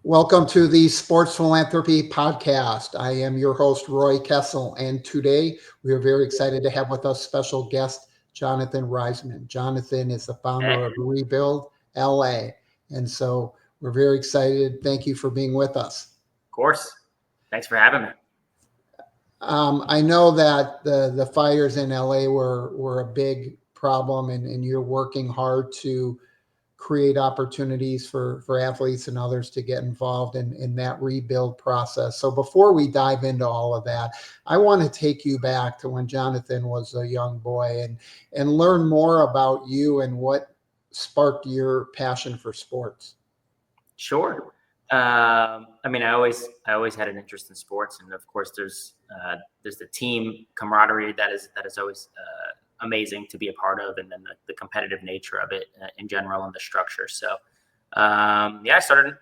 Welcome to the Sports Philanthropy Podcast. I am your host, Roy Kessel, and today we are very excited to have with us special guest Jonathan Reisman. Jonathan is the Hey, founder of Rebuild LA, and so we're very excited. Thank you for being with us. of course. Thanks for having me. I know that the fires in LA were a big problem, and you're working hard to create opportunities for athletes and others to get involved in that rebuild process. So before we dive into all of that, I want to take you back to when Jonathan was a young boy and learn more about you and what sparked your passion for sports. Sure. I always had an interest in sports, and of course, there's the team camaraderie that is always amazing to be a part of, and then the competitive nature of it in general and the structure. So, yeah, I started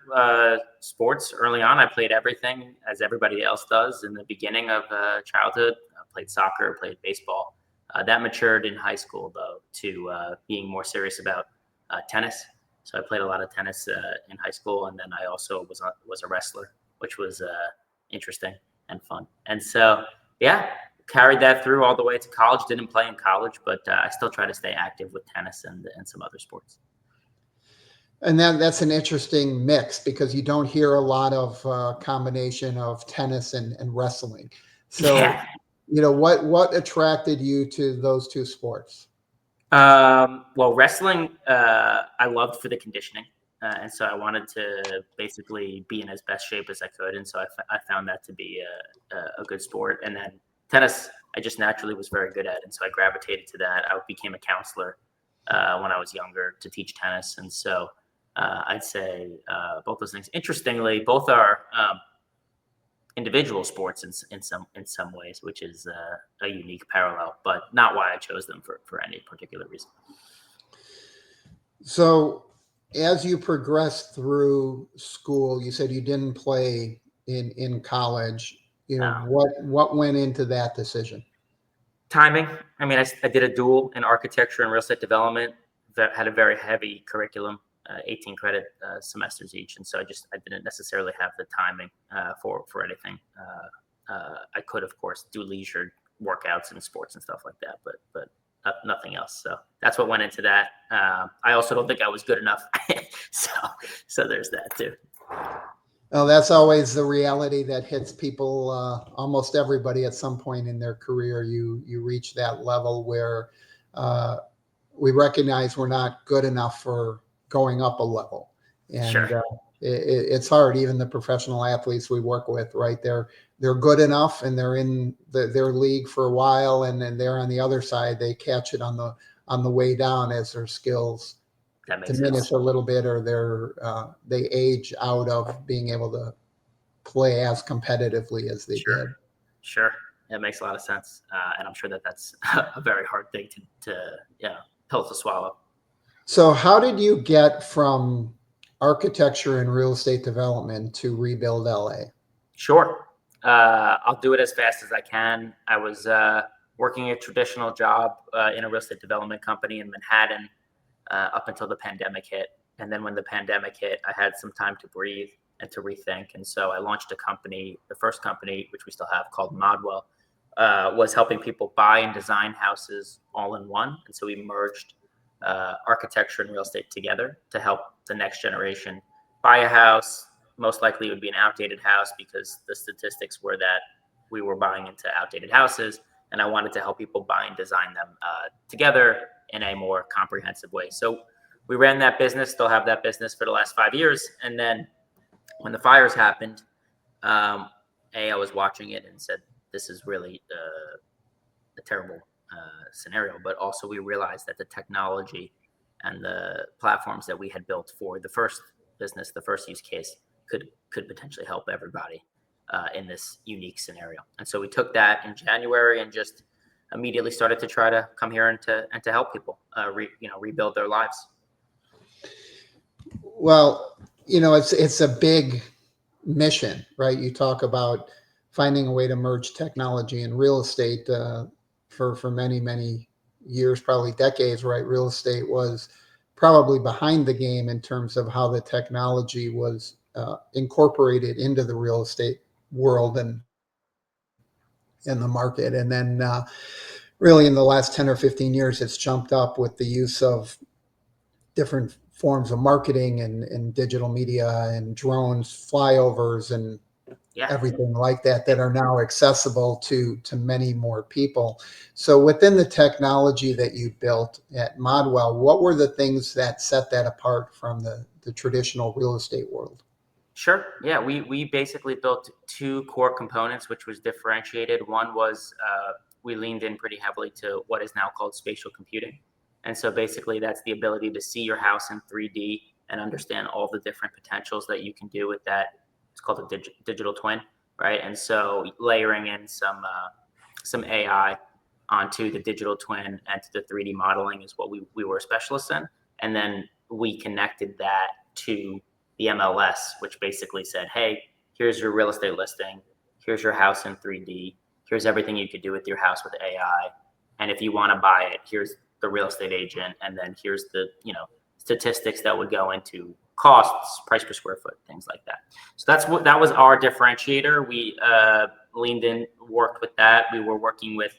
sports early on. I played everything as everybody else does in the beginning of childhood. I played soccer, played baseball. That matured in high school, though, to being more serious about tennis. So I played a lot of tennis in high school, and then I also was a wrestler, which was interesting and fun. And so, yeah, carried that through all the way to college. Didn't play in college, but I still try to stay active with tennis and some other sports. And that's an interesting mix because you don't hear a lot of combination of tennis and wrestling. So, Yeah. what attracted you to those two sports? Well, wrestling, I loved for the conditioning. And so I wanted to basically be in as best shape as I could. And so I found that to be a good sport. And then tennis, I just naturally was very good at. And so I gravitated to that. I became a counselor when I was younger to teach tennis. And so I'd say both those things. Interestingly, both are individual sports in some ways, which is a unique parallel, but not why I chose them for any particular reason. So, as you progressed through school, you said you didn't play in college. Um, What went into that decision? Timing. I did a dual in architecture and real estate development that had a very heavy curriculum, 18 credit semesters each, and so I didn't necessarily have the timing for anything. I could, of course, do leisure workouts and sports and stuff like that, but nothing else. So that's what went into that. I also don't think I was good enough, so so there's that too. Oh, that's always the reality that hits people. Almost everybody at some point in their career, you reach that level where uh, we recognize we're not good enough for going up a level, Sure. and it's hard. Even the professional athletes we work with, right? They're good enough, and they're in their league for a while, and then they're on the other side. They catch it on the way down as their skills That makes diminish sense. a little bit, or they age out of being able to play as competitively as they Sure. did. Sure. It makes a lot of sense. And I'm sure that that's a very hard thing to pill to swallow. So, how did you get from architecture and real estate development to rebuild LA? Sure. I'll do it as fast as I can. I was working a traditional job in a real estate development company in Manhattan up until the pandemic hit. And then when the pandemic hit, I had some time to breathe and to rethink. And so I launched a company, the first company, which we still have, called Modwell, was helping people buy and design houses all in one. And so we merged architecture and real estate together to help the next generation buy a house. Most likely it would be an outdated house because the statistics were that we were buying into outdated houses. And I wanted to help people buy and design them together in a more comprehensive way. So we ran that business, still have that business for the last 5 years. And then when the fires happened, I was watching it and said, this is really a terrible scenario. But also, we realized that the technology and the platforms that we had built for the first business, the first use case, could potentially help everybody in this unique scenario. And so we took that in January and just immediately started to try to come here and to help people rebuild their lives. Well, it's a big mission, right? You talk about finding a way to merge technology and real estate for many years, probably decades, right? Real estate was probably behind the game in terms of how the technology was incorporated into the real estate world and in the market. And then really in the last 10 or 15 years, it's jumped up with the use of different forms of marketing and digital media and drones, flyovers, and Yeah. everything like that that are now accessible to many more people. So within the technology that you built at Modwell, what were the things that set that apart from the traditional real estate world? Sure. Yeah, we basically built two core components, which was differentiated. One was we leaned in pretty heavily to what is now called spatial computing. And so basically that's the ability to see your house in 3D and understand all the different potentials that you can do with that. It's called a digital twin, right? And so layering in some AI onto the digital twin and to the 3D modeling is what we were specialists in. And then we connected that to the MLS, which basically said, hey, here's your real estate listing. Here's your house in 3D. Here's everything you could do with your house with AI. And if you want to buy it, here's the real estate agent. And then here's the, statistics that would go into costs, price per square foot, things like that. So that was our differentiator. We leaned in, worked with that. We were working with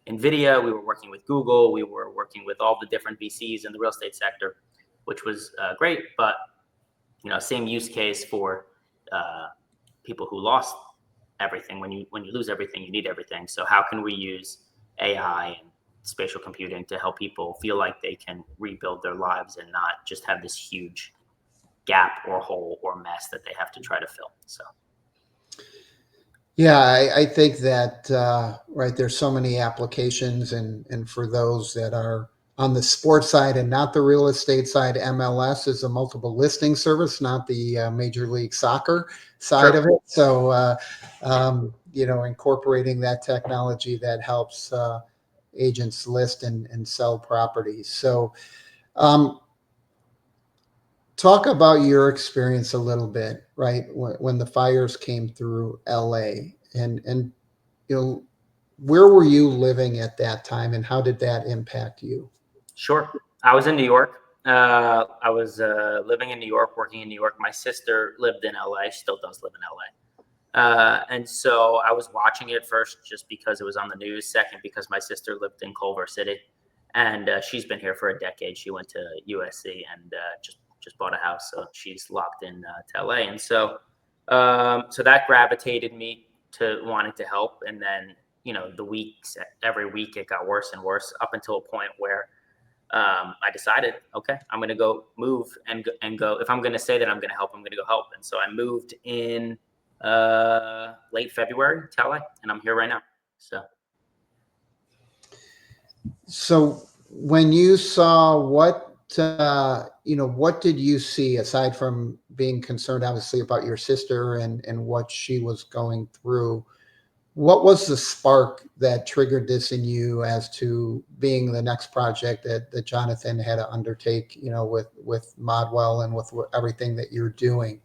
NVIDIA. We were working with Google. We were working with all the different VCs in the real estate sector, which was great. But same use case for people who lost everything. When you lose everything, you need everything. So how can we use AI and spatial computing to help people feel like they can rebuild their lives and not just have this huge gap or hole or mess that they have to try to fill? So. Yeah, I think that right, there's so many applications, and for those that are on the sports side and not the real estate side, MLS is a multiple listing service, not the Major League Soccer side of it. So, incorporating that technology that helps agents list and sell properties. So, talk about your experience a little bit, right? When the fires came through LA, and where were you living at that time, and how did that impact you? Sure. I was in New York. I was living in New York, working in New York. My sister lived in LA, still does live in LA. And so I was watching it first just because it was on the news. Second, because my sister lived in Culver City, and she's been here for a decade. She went to USC and just bought a house, so she's locked in to LA. And so that gravitated me to wanting to help. And then every week it got worse and worse up until a point where I decided, okay, I'm going to go move and go. If I'm going to say that I'm going to help, I'm going to go help. And so I moved in late February to LA, and I'm here right now. So when you saw what did you see aside from being concerned, obviously, about your sister and what she was going through? What was the spark that triggered this in you as to being the next project that Jonathan had to undertake, with Modwell and with everything that you're doing?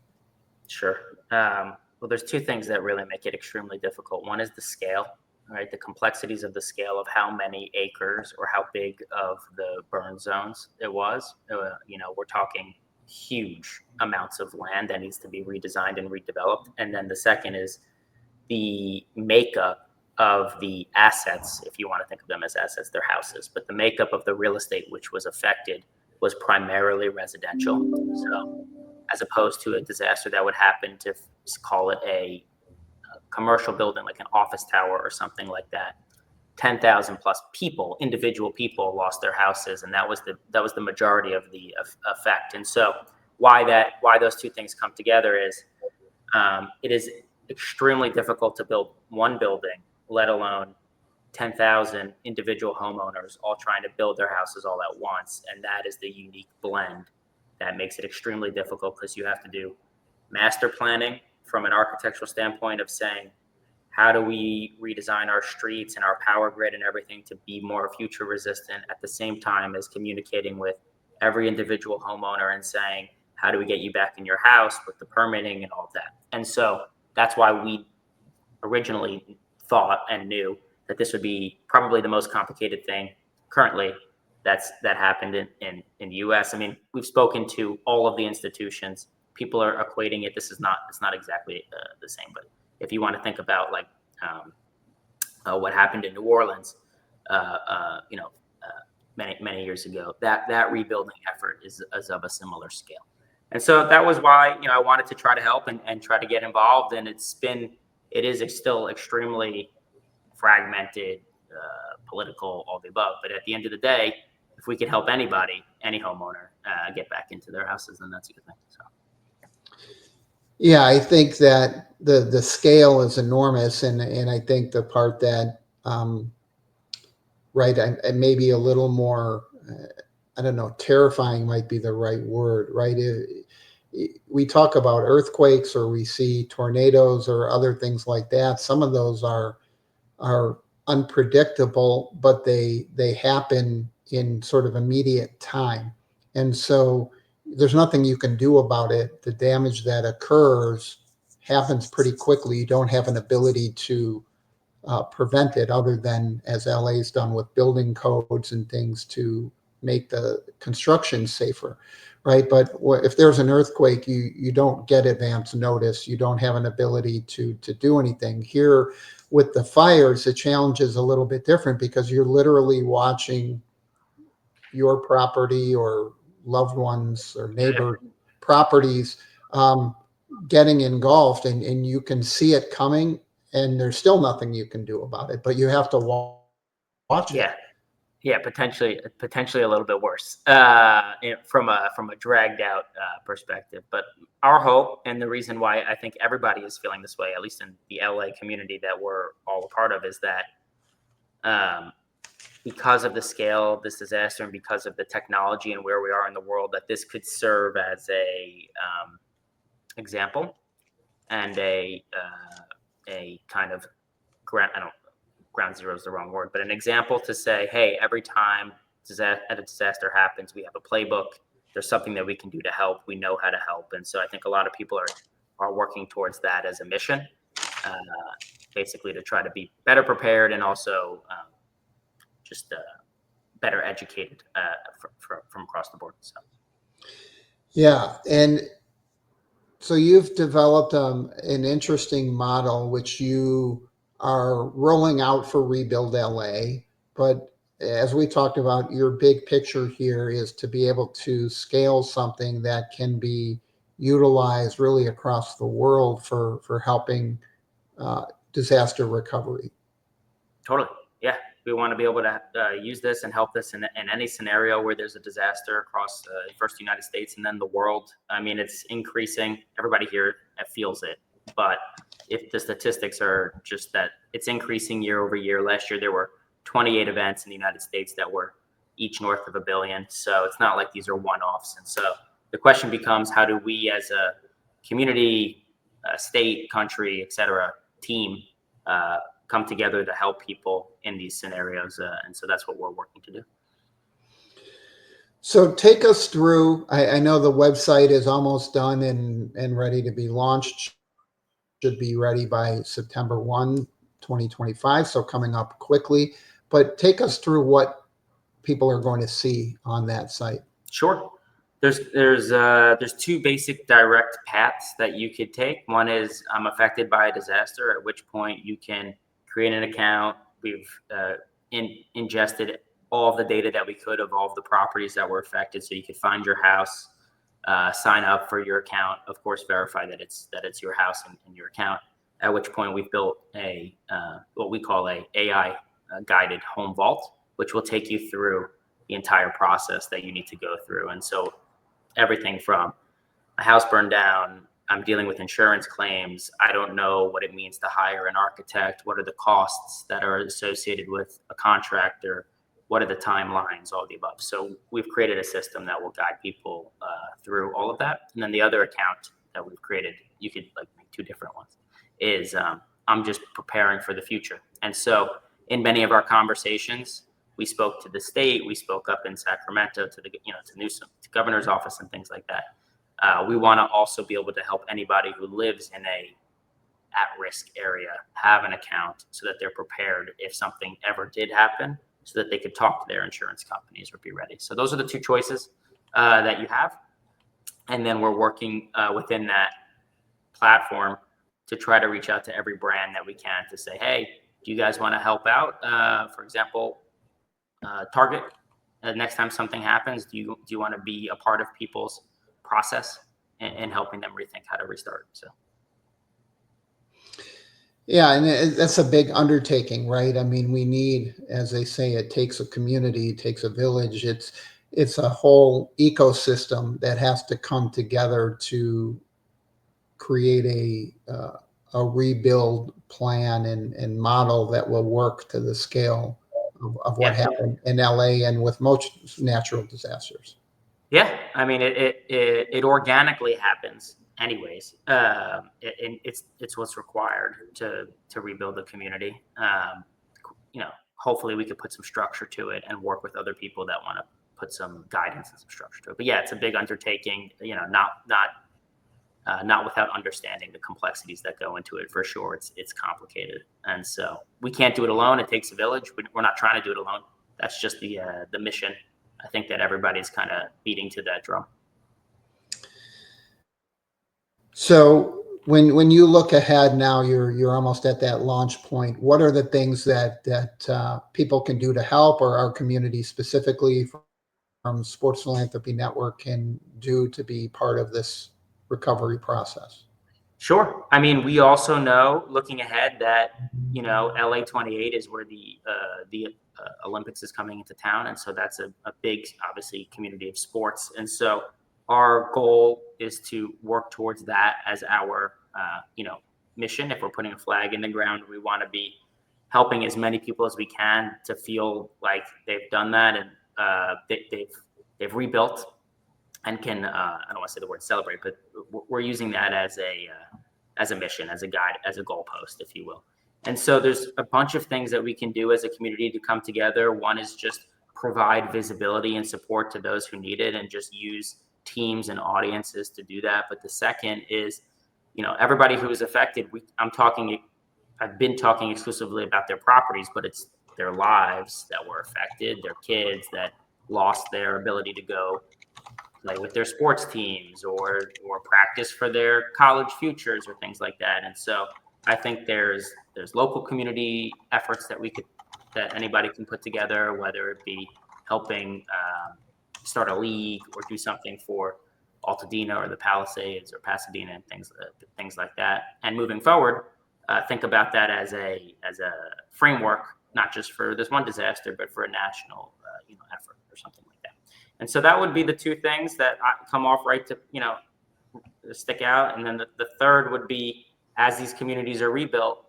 Sure. Well, there's two things that really make it extremely difficult. One is the scale, right? The complexities of the scale of how many acres or how big of the burn zones it was. We're talking huge amounts of land that needs to be redesigned and redeveloped. And then the second is the makeup of the assets, if you want to think of them as assets, they're houses, but the makeup of the real estate which was affected was primarily residential. So as opposed to a disaster that would happen to call it a commercial building, like an office tower or something like that, 10,000 plus people, individual people lost their houses. And that was the majority of the effect. And so why those two things come together is it is extremely difficult to build one building, let alone 10,000 individual homeowners all trying to build their houses all at once. And that is the unique blend that makes it extremely difficult, because you have to do master planning from an architectural standpoint of saying, how do we redesign our streets and our power grid and everything to be more future resistant, at the same time as communicating with every individual homeowner and saying, how do we get you back in your house with the permitting and all of that? And so that's why we originally thought and knew that this would be probably the most complicated thing currently that happened in the US. I mean, we've spoken to all of the institutions people are equating it. It's not exactly the same, but if you want to think about like what happened in New Orleans, many years ago, that rebuilding effort is of a similar scale. And so that was why, I wanted to try to help and try to get involved. And it is still extremely fragmented, political, all the above. But at the end of the day, if we could help anybody, any homeowner, get back into their houses, then that's a good thing. So. Yeah, I think that the scale is enormous, and I think the part that right, and maybe a little more, I don't know, terrifying might be the right word, right? We talk about earthquakes, or we see tornadoes or other things like that. Some of those are unpredictable, but they happen in sort of immediate time, and so there's nothing you can do about it. The damage that occurs happens pretty quickly. You don't have an ability to prevent it, other than, as LA's done with building codes and things, to make the construction safer, right? But if there's an earthquake, you don't get advance notice. You don't have an ability to do anything. Here with the fires, the challenge is a little bit different, because you're literally watching your property or loved ones or neighbor properties getting engulfed, and you can see it coming, and there's still nothing you can do about it, but you have to watch it. Yeah, potentially a little bit worse from a dragged out perspective. But our hope, and the reason why I think everybody is feeling this way, at least in the LA community that we're all a part of, is that because of the scale of this disaster and because of the technology and where we are in the world, that this could serve as a example and a kind of ground zero is the wrong word, but an example to say, hey, every time a disaster happens, we have a playbook. There's something that we can do to help. We know how to help. And so I think a lot of people are working towards that as a mission, basically to try to be better prepared and also just better educated from across the board. So. Yeah. And so you've developed an interesting model, which you are rolling out for Rebuild LA. But as we talked about, your big picture here is to be able to scale something that can be utilized really across the world for helping disaster recovery. Totally. Yeah. We want to be able to use this and help this in any scenario where there's a disaster across first the United States and then the world. I mean, it's increasing. Everybody here feels it. But if the statistics are just that it's increasing year over year, last year there were 28 events in the United States that were each north of $1 billion. So it's not like these are one-offs. And so the question becomes, how do we as a community, state, country, et cetera, team, come together to help people in these scenarios. And so that's what we're working to do. So take us through, I know the website is almost done and ready to be launched. Should be ready by September 1, 2025. So coming up quickly, but take us through what people are going to see on that site. Sure. There's two basic direct paths that you could take. One is I'm affected by a disaster, at which point you can create an account. We've ingested all of the data that we could of all of the properties that were affected, so you could find your house, sign up for your account, of course, verify that it's your house and your account. At which point we've built a what we call a AI guided home vault, which will take you through the entire process that you need to go through. And so everything from a house burned down, I'm dealing with insurance claims, I don't know what it means to hire an architect, what are the costs that are associated with a contractor, what are the timelines, all the above. So we've created a system that will guide people through all of that. And then the other account that we've created, you could like make two different ones, is I'm just preparing for the future. And so in many of our conversations, we spoke to the state, we spoke up in Sacramento to the to Newsom, to governor's office and things like that. We want to also be able to help anybody who lives in a at-risk area have an account so that they're prepared if something ever did happen, so that they could talk to their insurance companies or be ready. So those are the two choices that you have. And then we're working within that platform to try to reach out to every brand that we can to say, hey, do you guys want to help out? For example, Target. Next time something happens, do you want to be a part of people's process and helping them rethink how to restart? So. Yeah, and that's a big undertaking, right? I mean, we need, as they say, it takes a community, it takes a village. It's a whole ecosystem that has to come together to create a rebuild plan and model that will work to the scale of what Yeah. happened in LA and with most natural disasters. Yeah, I mean, it organically happens anyways. And it's what's required to rebuild the community. Hopefully we could put some structure to it and work with other people that want to put some guidance and some structure to it. But yeah, it's a big undertaking. Not without understanding the complexities that go into it. For sure, it's complicated, and so we can't do it alone. It takes a village. We're not trying to do it alone. That's just the mission. I think that everybody's kind of beating to that drum. So when you look ahead now, you're almost at that launch point. What are the things that people can do to help, or our community specifically from Sports Philanthropy Network can do to be part of this recovery process? Sure. I mean, we also know, looking ahead, that LA 28 is where the Olympics is coming into town, and so that's a big, obviously, community of sports. And so our goal is to work towards that as our mission. If we're putting a flag in the ground, we want to be helping as many people as we can to feel like they've done that and they've rebuilt and can I don't want to say the word celebrate, but we're using that as a mission, as a guide, as a goalpost, if you will. And so there's a bunch of things that we can do as a community to come together. One is just provide visibility and support to those who need it, and just use teams and audiences to do that. But the second is, everybody who is affected. I've been talking exclusively about their properties, but it's their lives that were affected, their kids that lost their ability to go play with their sports teams or practice for their college futures or things like that. And so I think there's local community efforts that anybody can put together, whether it be helping start a league or do something for Altadena or the Palisades or Pasadena and things like that. And moving forward, think about that as a framework, not just for this one disaster, but for a national effort or something like that. And so that would be the two things that come off right to stick out. And then the third would be, as these communities are rebuilt,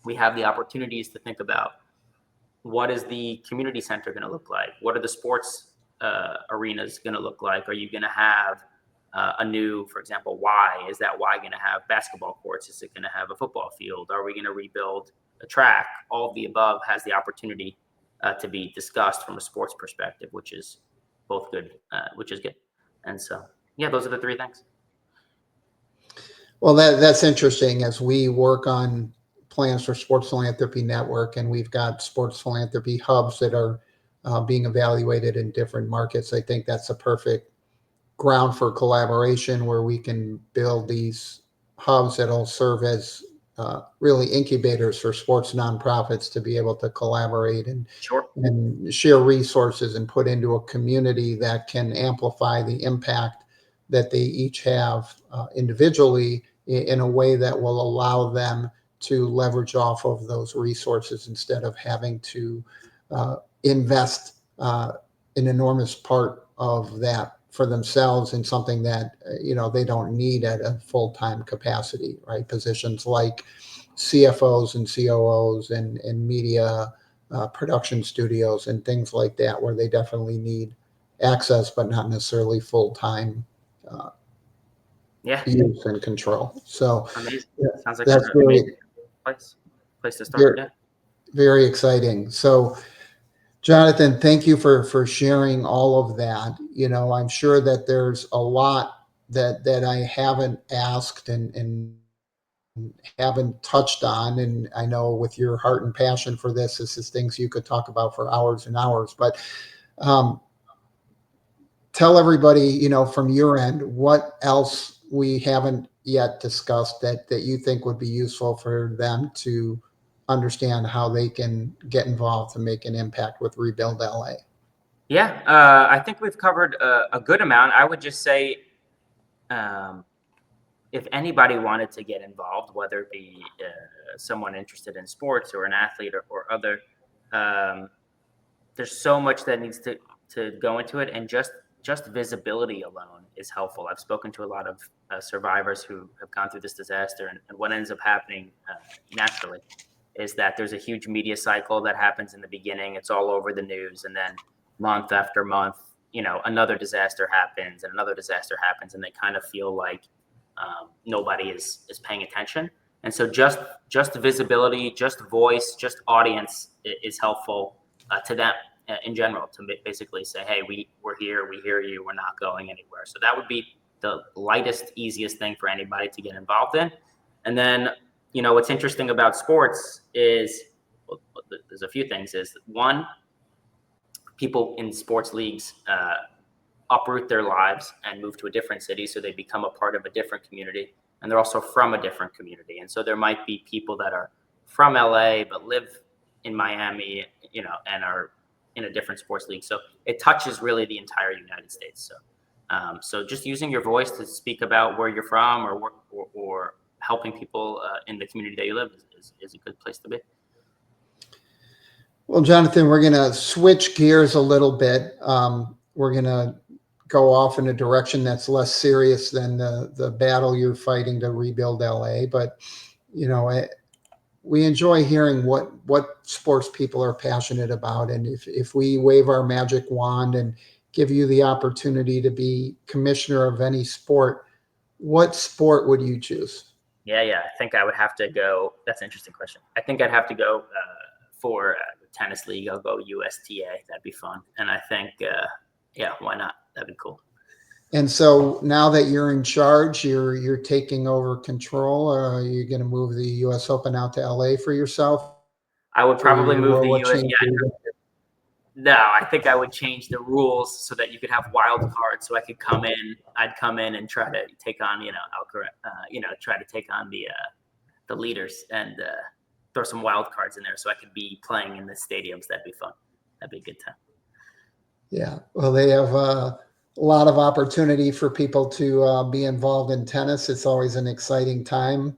we have the opportunities to think about, what is the community center going to look like? What are the sports arenas going to look like? Are you going to have a new, for example, Y? Is that Y going to have basketball courts? Is it going to have a football field? Are we going to rebuild a track? All of the above has the opportunity to be discussed from a sports perspective, which is both good, which is good. And so, yeah, those are the three things. Well, that's interesting. As we work on plans for Sports Philanthropy Network, and we've got sports philanthropy hubs that are being evaluated in different markets, I think that's a perfect ground for collaboration, where we can build these hubs that'll serve as really incubators for sports nonprofits to be able to collaborate and share resources and put into a community that can amplify the impact that they each have individually in a way that will allow them to leverage off of those resources, instead of having to invest an enormous part of that for themselves in something that they don't need at a full-time capacity, right? Positions like CFOs and COOs and media production studios and things like that, where they definitely need access, but not necessarily full-time use and control. So amazing. Sounds like that's an amazing place to start. Very, very exciting. So, Jonathan, thank you for sharing all of that. I'm sure that there's a lot that I haven't asked and haven't touched on. And I know with your heart and passion for this is things you could talk about for hours and hours. But tell everybody, from your end, what else we haven't yet discussed that you think would be useful for them to understand how they can get involved to make an impact with Rebuild LA. Yeah, I think we've covered a good amount. I would just say, if anybody wanted to get involved, whether it be someone interested in sports or an athlete or other, there's so much that needs to go into it, and just visibility alone is helpful. I've spoken to a lot of survivors who have gone through this disaster, and what ends up happening naturally is that there's a huge media cycle that happens in the beginning. It's all over the news, and then month after month, another disaster happens and another disaster happens, and they kind of feel like nobody is paying attention. And so just visibility, just voice, just audience is helpful to them in general, to basically say, hey, we're here, we hear you, we're not going anywhere. So that would be the lightest, easiest thing for anybody to get involved in. And then, what's interesting about sports is, well, there's a few things. Is one, people in sports leagues uproot their lives and move to a different city, so they become a part of a different community, and they're also from a different community. And so there might be people that are from LA but live in Miami, and are in a different sports league. So it touches really the entire United States. So just using your voice to speak about where you're from, or helping people in the community that you live is a good place to be. Well, Jonathan, we're going to switch gears a little bit. We're going to go off in a direction that's less serious than the battle you're fighting to rebuild LA. But, we enjoy hearing what sports people are passionate about. And if we wave our magic wand and give you the opportunity to be commissioner of any sport, what sport would you choose? Yeah. I think I would have to go. That's an interesting question. I think I'd have to go for the tennis league. I'll go USTA. That'd be fun. And I think, why not? That'd be cool. And so now that you're in charge, you're taking over control. Are you going to move the U.S. Open out to LA for yourself? I would probably move the U.S. No, I think I would change the rules so that you could have wild cards. So I'd come in and try to take on, try to take on the leaders and throw some wild cards in there, so I could be playing in the stadiums. That'd be fun. That'd be a good time. Yeah, well, they have a lot of opportunity for people to be involved in tennis. It's always an exciting time.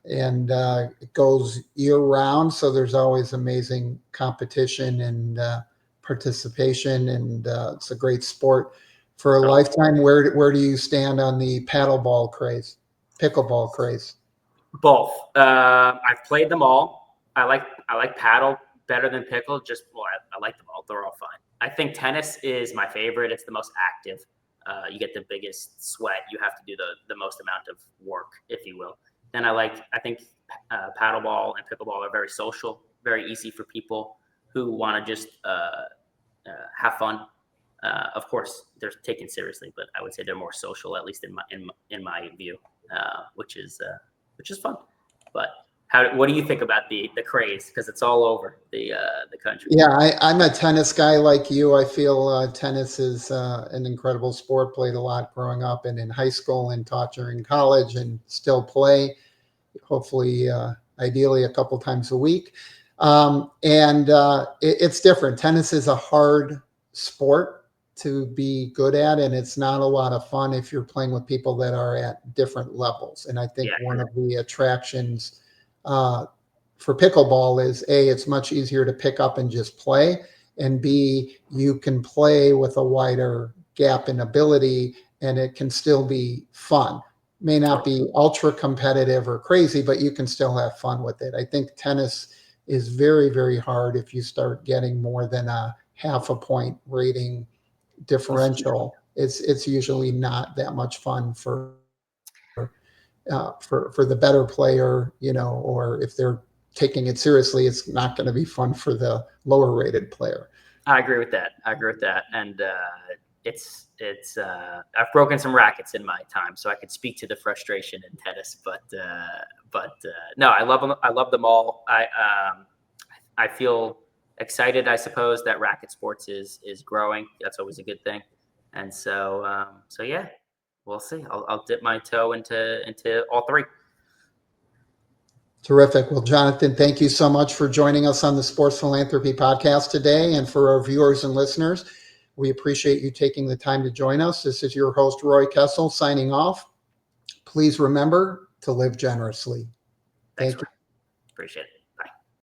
And it goes year round. So there's always amazing competition and participation. And it's a great sport for a lifetime. Where do you stand on the pickleball craze? Both. I've played them all. I like paddle better than pickle. I like them all. They're all fine. I think tennis is my favorite. It's the most active. You get the biggest sweat. You have to do the most amount of work, if you will. Then I think paddleball and pickleball are very social, very easy for people who want to just have fun. Of course, they're taken seriously, but I would say they're more social, at least in my view, which is fun. But what do you think about the craze? Because it's all over the country. Yeah, I'm a tennis guy like you. I feel tennis is an incredible sport. Played a lot growing up and in high school, and taught during college, and still play. Hopefully, ideally, a couple times a week. It's different. Tennis is a hard sport to be good at, and it's not a lot of fun if you're playing with people that are at different levels. And I think one of the attractions for pickleball is A, it's much easier to pick up and just play, and B, you can play with a wider gap in ability, and it can still be fun. May not be ultra competitive or crazy, but you can still have fun with it. I think tennis is very, very hard if you start getting more than a half a point rating differential. It's usually not that much fun for the better player, or if they're taking it seriously, it's not going to be fun for the lower rated player. I agree with that. And I've broken some rackets in my time, so I could speak to the frustration in tennis, but no, I love them. I love them all. I feel excited, I suppose, that racket sports is growing. That's always a good thing. And so yeah, we'll see. I'll dip my toe into all three. Terrific. Well, Jonathan, thank you so much for joining us on the Sports Philanthropy Podcast today. And for our viewers and listeners, we appreciate you taking the time to join us. This is your host, Roy Kessel, signing off. Please remember to live generously. Thanks, Thank you. Roy. Appreciate it.